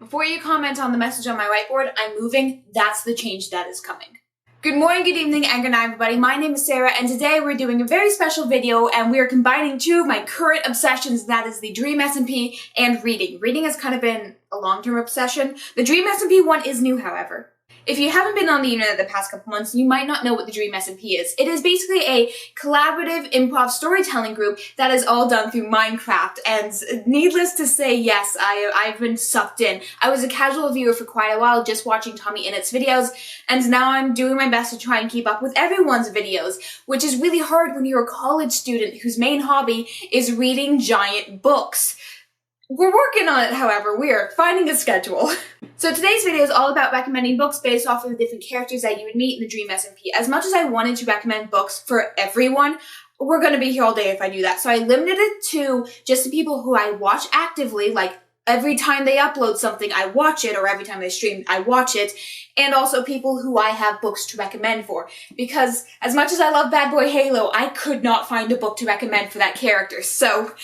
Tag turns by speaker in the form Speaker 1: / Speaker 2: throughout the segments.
Speaker 1: Before you comment on the message on my whiteboard, I'm moving. That's the change that is coming. Good morning, good evening, and good night, everybody. My name is Sarah, and today we're doing a very special video, and we are combining two of my current obsessions, that is the DreamSMP and reading. Reading has kind of been a long-term obsession. The DreamSMP one is new, however. If you haven't been on the internet the past couple months, you might not know what the DreamSMP is. It is basically a collaborative improv storytelling group that is all done through Minecraft, and needless to say, yes, I've been sucked in. I was a casual viewer for quite a while, just watching Tommy Innett's videos, and now I'm doing my best to try and keep up with everyone's videos, which is really hard when you're a college student whose main hobby is reading giant books. We're working on it, however. We are finding a schedule. So today's video is all about recommending books based off of the different characters that you would meet in the DreamSMP. As much as I wanted to recommend books for everyone, we're going to be here all day if I do that. So I limited it to just the people who I watch actively, like every time they upload something, I watch it, or every time they stream, I watch it, and also people who I have books to recommend for. Because as much as I love Bad Boy Halo, I could not find a book to recommend for that character. So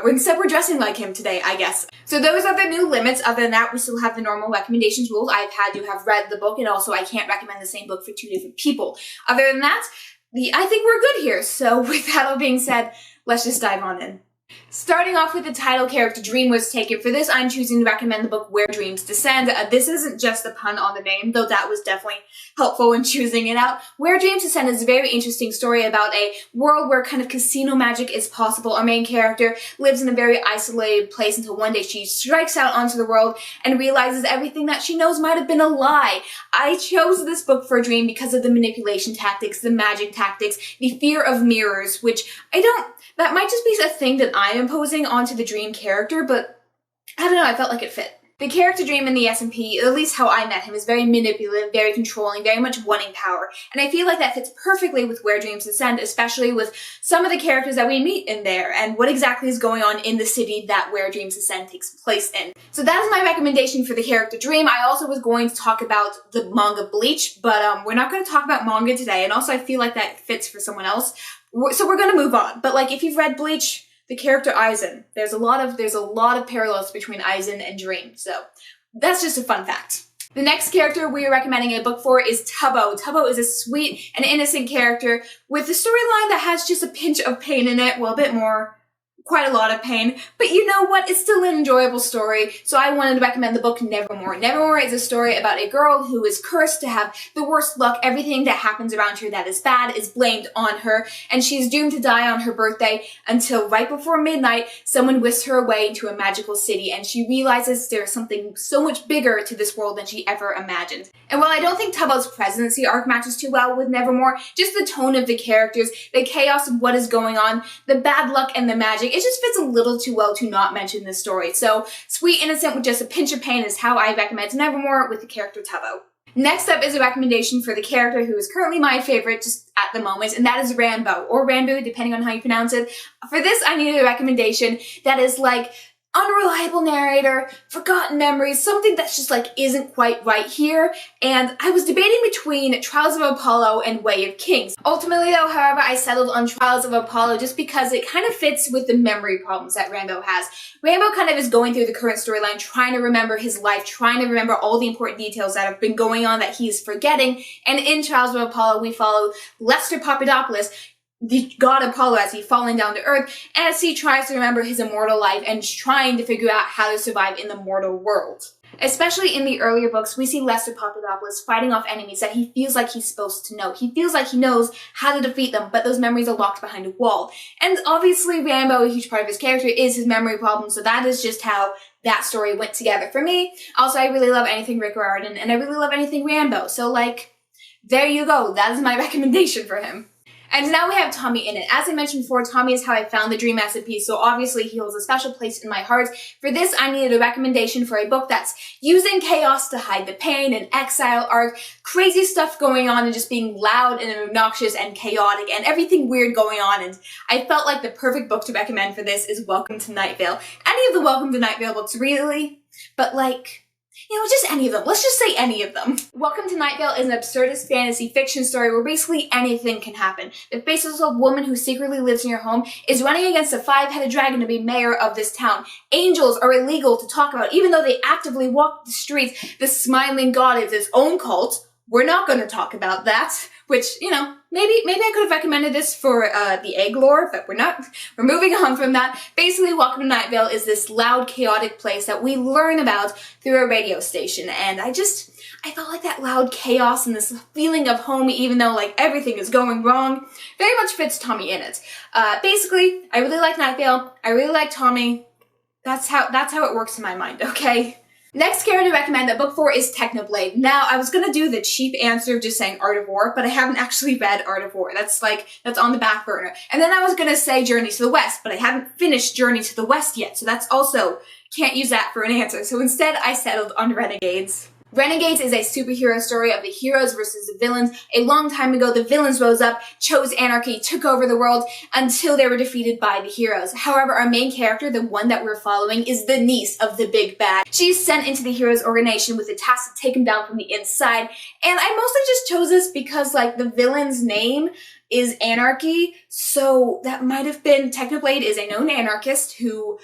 Speaker 1: instead we're dressing like him today, I guess. So those are the new limits. Other than that, we still have the normal recommendations rules. I've had to have read the book, and also I can't recommend the same book for two different people. Other than that, I think we're good here. So with that all being said, let's just dive on in. Starting off with the title character, Dream was taken. For this, I'm choosing to recommend the book Where Dreams Descend. This isn't just a pun on the name, though that was definitely helpful in choosing it out. Where Dreams Descend is a very interesting story about a world where kind of casino magic is possible. Our main character lives in a very isolated place until one day she strikes out onto the world and realizes everything that she knows might have been a lie. I chose this book for Dream because of the manipulation tactics, the magic tactics, the fear of mirrors, which that might just be a thing that I'm imposing onto the Dream character, but I don't know, I felt like it fit. The character Dream in the SMP, at least how I met him, is very manipulative, very controlling, very much wanting power, and I feel like that fits perfectly with Where Dreams Descend, especially with some of the characters that we meet in there, and what exactly is going on in the city that Where Dreams Descend takes place in. So that is my recommendation for the character Dream. I also was going to talk about the manga Bleach, but we're not going to talk about manga today, and also I feel like that fits for someone else. So we're gonna move on. But like, if you've read Bleach, the character Aizen, there's a lot of parallels between Aizen and Dream. So that's just a fun fact. The next character we are recommending a book for is Tubbo. Tubbo is a sweet and innocent character with a storyline that has just a pinch of pain in it. Well, a bit more. Quite a lot of pain, but you know what? It's still an enjoyable story, so I wanted to recommend the book Nevermore. Nevermore is a story about a girl who is cursed to have the worst luck. Everything that happens around her that is bad is blamed on her, and she's doomed to die on her birthday until right before midnight, someone whisks her away into a magical city, and she realizes there's something so much bigger to this world than she ever imagined. And while I don't think Tubbo's presidency arc matches too well with Nevermore, just the tone of the characters, the chaos of what is going on, the bad luck and the magic, it just fits a little too well to not mention this story. So, sweet innocent with just a pinch of pain is how I recommend Nevermore with the character Tubbo. Next up is a recommendation for the character who is currently my favorite just at the moment, and that is Rambo, or Rambo, depending on how you pronounce it. For this, I needed a recommendation that is like unreliable narrator, forgotten memories, something that's just like isn't quite right here, and I was debating between Trials of Apollo and Way of Kings. Ultimately though, however, I settled on Trials of Apollo just because it kind of fits with the memory problems that Rambo has. Rambo kind of is going through the current storyline, trying to remember his life, trying to remember all the important details that have been going on that he's forgetting, and in Trials of Apollo we follow Lester Papadopoulos, the god Apollo, as he's falling down to Earth, as he tries to remember his immortal life and trying to figure out how to survive in the mortal world. Especially in the earlier books, we see Lester Papadopoulos fighting off enemies that he feels like he's supposed to know. He feels like he knows how to defeat them, but those memories are locked behind a wall. And obviously Rambo, a huge part of his character, is his memory problem, so that is just how that story went together for me. Also, I really love anything Rick Riordan, and I really love anything Rambo, so like, there you go, that is my recommendation for him. And now we have Tommy in it. As I mentioned before, Tommy is how I found the DreamSMP, so obviously he holds a special place in my heart. For this, I needed a recommendation for a book that's using chaos to hide the pain, an exile arc, crazy stuff going on and just being loud and obnoxious and chaotic and everything weird going on, and I felt like the perfect book to recommend for this is Welcome to Night Vale. Any of the Welcome to Night Vale books, really, but like, just any of them. Let's just say any of them. Welcome to Night Vale is an absurdist fantasy fiction story where basically anything can happen. The faceless old woman who secretly lives in your home is running against a 5-headed dragon to be mayor of this town. Angels are illegal to talk about, even though they actively walk the streets. The smiling god is its own cult. We're not going to talk about that, which, maybe I could have recommended this for the egg lore, but we're not. We're moving on from that. Basically, Welcome to Night Vale is this loud, chaotic place that we learn about through a radio station, and I felt like that loud chaos and this feeling of home, even though, like, everything is going wrong, very much fits Tommy in it. Basically, I really like Night Vale. I really like Tommy. That's how it works in my mind, okay? Next character to recommend that book for is Technoblade. Now, I was gonna do the cheap answer of just saying Art of War, but I haven't actually read Art of War. That's on the back burner. And then I was gonna say Journey to the West, but I haven't finished Journey to the West yet, so that's also, can't use that for an answer. So instead, I settled on Renegades. Renegades is a superhero story of the heroes versus the villains. A long time ago, the villains rose up, chose anarchy, took over the world until they were defeated by the heroes. However, our main character, the one that we're following, is the niece of the big bad. She's sent into the heroes' organization with the task to take him down from the inside. And I mostly just chose this because, like, the villain's name is Anarchy, so that might have been Technoblade is a known anarchist who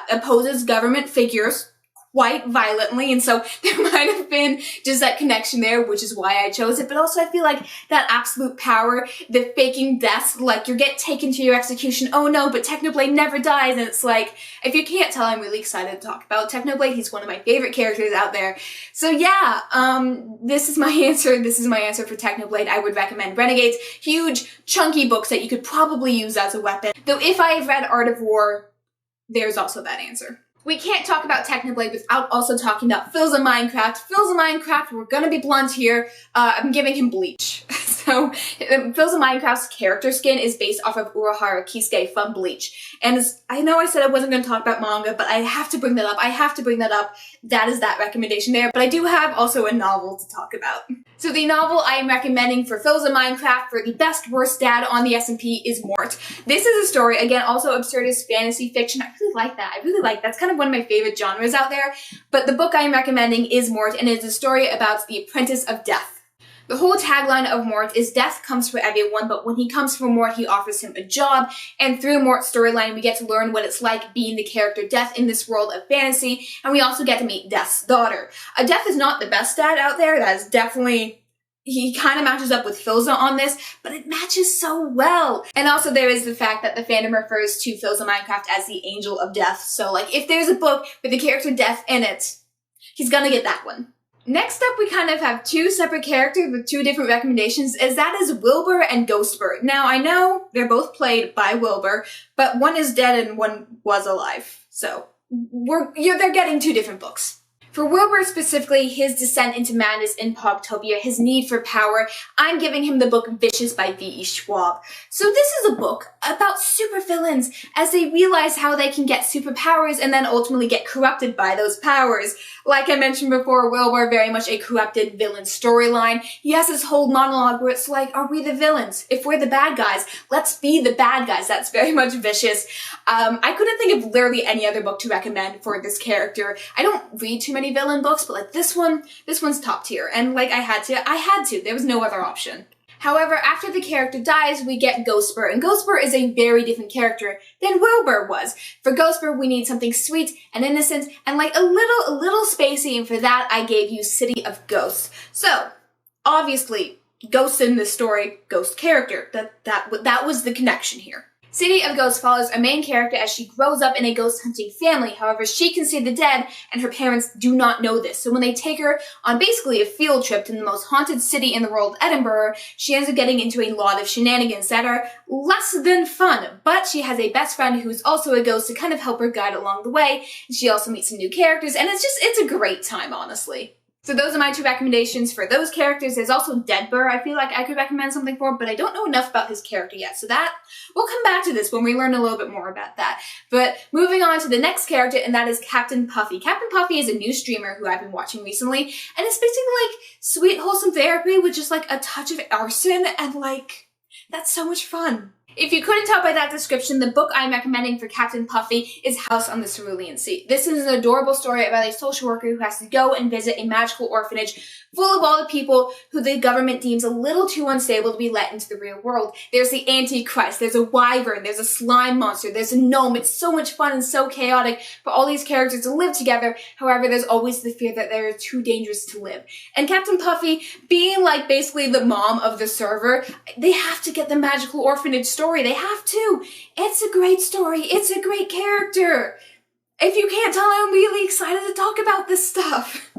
Speaker 1: opposes government figures quite violently, and so there might have been just that connection there, which is why I chose it. But also I feel like that absolute power, the faking deaths, like you get taken to your execution, oh no, but Technoblade never dies, and it's like, if you can't tell, I'm really excited to talk about Technoblade. He's one of my favorite characters out there. So yeah, this is my answer. This is my answer for Technoblade. I would recommend Renegades. Huge, chunky books that you could probably use as a weapon. Though if I have read Art of War, there's also that answer. We can't talk about Technoblade without also talking about Phil's of Minecraft. Phil's of Minecraft, we're gonna be blunt here, I'm giving him Bleach. So, Phil's of Minecraft's character skin is based off of Urahara Kisuke from Bleach. And I know I said I wasn't gonna talk about manga, but I have to bring that up. That is that recommendation there. But I do have also a novel to talk about. So the novel I am recommending for Phil's of Minecraft for the best worst dad on the SMP is Mort. This is a story, again, also absurdist fantasy fiction. I really like that. That's kind of one of my favorite genres out there. But the book I am recommending is Mort, and it is a story about the apprentice of death. The whole tagline of Mort is death comes for everyone, but when he comes for Mort, he offers him a job, and through Mort's storyline, we get to learn what it's like being the character Death in this world of fantasy, and we also get to meet Death's daughter. Death is not the best dad out there. That is definitely, he kind of matches up with Philza on this, but it matches so well. And also there is the fact that the fandom refers to Philza Minecraft as the Angel of Death, so like if there's a book with the character Death in it, he's gonna get that one. Next up, we kind of have two separate characters with two different recommendations, as that is Wilbur and Ghostburg. Now, I know they're both played by Wilbur, but one is dead and one was alive. So, they're getting two different books. For Wilbur specifically, his descent into madness in Pogtopia, his need for power, I'm giving him the book Vicious by V.E. Schwab. So this is a book about supervillains as they realize how they can get superpowers and then ultimately get corrupted by those powers. Like I mentioned before, Wilbur, very much a corrupted villain storyline. He has this whole monologue where it's like, are we the villains? If we're the bad guys, let's be the bad guys. That's very much Vicious. I couldn't think of literally any other book to recommend for this character. I don't read too many villain books, but like this one's top tier. And like I had to. There was no other option. However, after the character dies, we get Ghostburg, and Ghostburg is a very different character than Wilbur was. For Ghostburg, we need something sweet and innocent and like a little spacey, and for that, I gave you City of Ghosts. So, obviously, ghosts in this story, ghost character. That was the connection here. City of Ghosts follows our main character as she grows up in a ghost hunting family. However, she can see the dead, and her parents do not know this. So when they take her on basically a field trip to the most haunted city in the world, Edinburgh, she ends up getting into a lot of shenanigans that are less than fun. But she has a best friend who's also a ghost to kind of help her guide along the way. And she also meets some new characters, and it's a great time, honestly. So those are my two recommendations for those characters. There's also Deadbur I feel like I could recommend something for, but I don't know enough about his character yet. So that, we'll come back to this when we learn a little bit more about that. But moving on to the next character, and that is Captain Puffy. Captain Puffy is a new streamer who I've been watching recently, and it's basically like sweet, wholesome therapy with just like a touch of arson, and like, that's so much fun. If you couldn't tell by that description, the book I'm recommending for Captain Puffy is House on the Cerulean Sea. This is an adorable story about a social worker who has to go and visit a magical orphanage full of all the people who the government deems a little too unstable to be let into the real world. There's the Antichrist, there's a wyvern, there's a slime monster, there's a gnome. It's so much fun and so chaotic for all these characters to live together. However, there's always the fear that they're too dangerous to live. And Captain Puffy, being like basically the mom of the server, they have to get the magical orphanage story. They have to. It's a great story. It's a great character. If you can't tell, I'm really excited to talk about this stuff.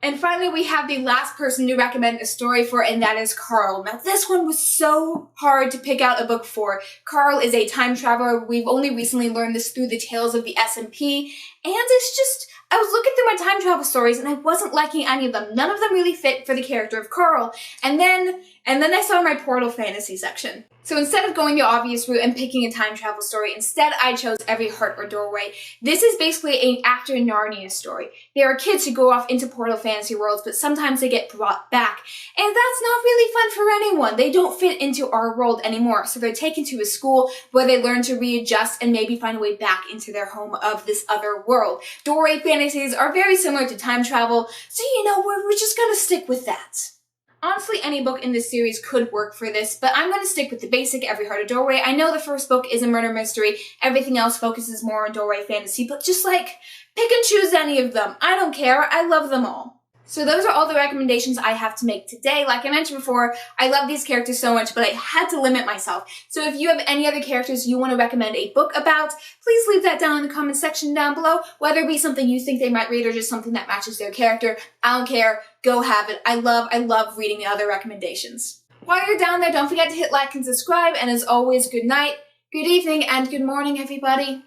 Speaker 1: And finally, we have the last person to recommend a story for, and that is Carl. Now, this one was so hard to pick out a book for. Carl is a time traveler. We've only recently learned this through the tales of the SMP, and it's just, I was looking through my time travel stories and I wasn't liking any of them. None of them really fit for the character of Carl. And then I saw my Portal Fantasy section. So instead of going the obvious route and picking a time travel story, instead I chose Every Heart or Doorway. This is basically an After Narnia story. There are kids who go off into Portal Fantasy worlds, but sometimes they get brought back. And that's not really fun for anyone. They don't fit into our world anymore. So they're taken to a school where they learn to readjust and maybe find a way back into their home of this other world. Doorway fantasies are very similar to time travel, so you know, we're just gonna stick with that. Honestly, any book in this series could work for this, but I'm going to stick with the basic Every Heart a Doorway. I know the first book is a murder mystery, everything else focuses more on doorway fantasy, but just like, pick and choose any of them. I don't care, I love them all. So those are all the recommendations I have to make today. Like I mentioned before, I love these characters so much, but I had to limit myself. So if you have any other characters you want to recommend a book about, please leave that down in the comment section down below, whether it be something you think they might read or just something that matches their character. I don't care. Go have it. I love reading the other recommendations. While you're down there, don't forget to hit like and subscribe, and as always, good night, good evening, and good morning, everybody.